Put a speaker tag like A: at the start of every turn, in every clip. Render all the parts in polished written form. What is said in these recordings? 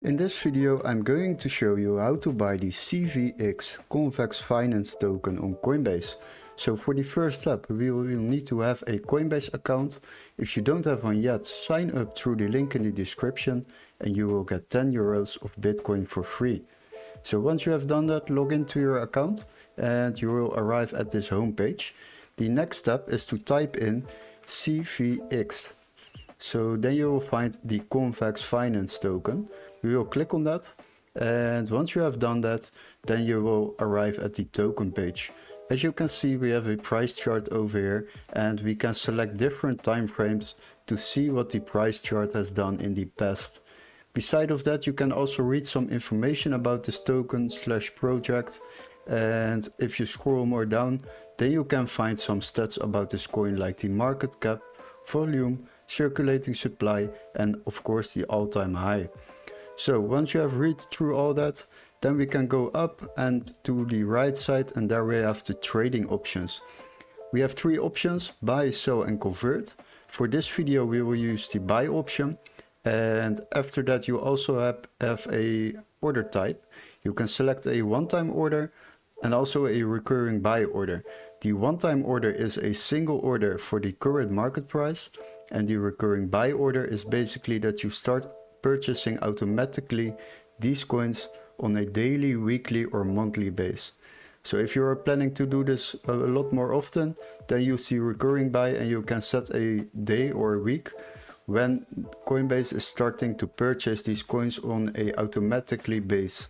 A: In this video I'm going to show you how to buy the CVX Convex Finance token on Coinbase. So for the first step we will need to have a Coinbase account. If you don't have one yet, sign up through the link in the description and you will get 10 euros of Bitcoin for free. So once you have done that, log into your account and you will arrive at this homepage. The next step is to type in CVX. So then you will find the Convex Finance token. We will click on that, and once you have done that, then you will arrive at the token page. As you can see, we have a price chart over here and we can select different time frames to see what the price chart has done in the past. Beside of that, you can also read some information about this token / project, and if you scroll more down, then you can find some stats about this coin, like the market cap, volume, circulating supply, and of course the all-time high. So once you have read through all that, then we can go up and to the right side, and there we have the trading options. We have three options: buy, sell and convert. For this video we will use the buy option, and after that you also have a order type. You can select a one-time order and also a recurring buy order. The one-time order is a single order for the current market price, and the recurring buy order is basically that you start purchasing automatically these coins on a daily, weekly or monthly base. So if you are planning to do this a lot more often, then you see recurring buy and you can set a day or a week when Coinbase is starting to purchase these coins on a automatically base.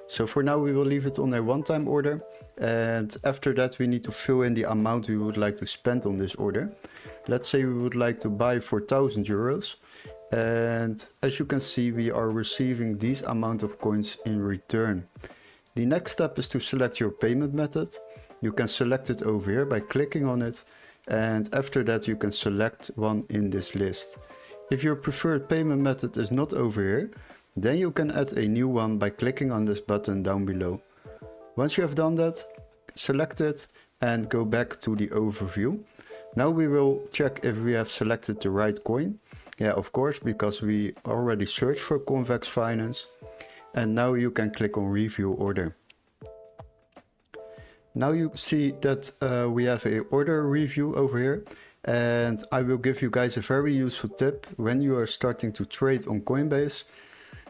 A: So for now we will leave it on a one-time order, and after that we need to fill in the amount we would like to spend on this order. Let's say we would like to buy for 1000 euros. And as you can see, we are receiving these amount of coins in return. The next step is to select your payment method. You can select it over here by clicking on it, and after that you can select one in this list. If your preferred payment method is not over here, then you can add a new one by clicking on this button down below. Once you have done that, select it and go back to the overview. Now we will check if we have selected the right coin. Yeah, of course, because we already searched for Convex Finance. And now you can click on review order. Now you see that we have a order review over here. And I will give you guys a very useful tip. When you are starting to trade on Coinbase,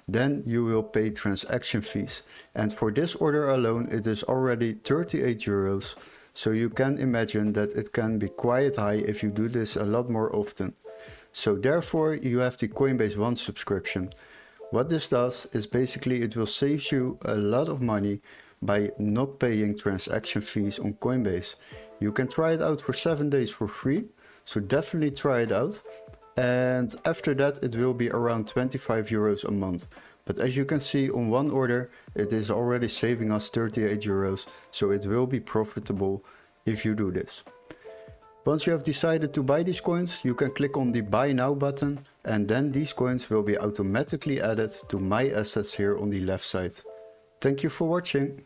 A: then you will pay transaction fees. And for this order alone, it is already 38 euros. So you can imagine that it can be quite high if you do this a lot more often. So therefore you have the Coinbase One subscription. What this does is basically it will save you a lot of money by not paying transaction fees on Coinbase. You can try it out for 7 days for free, so definitely try it out. And after that it will be around 25 euros a month. But as you can see, on one order it is already saving us 38 euros, so it will be profitable if you do this. Once you have decided to buy these coins, you can click on the buy now button, and then these coins will be automatically added to my assets here on the left side. Thank you for watching.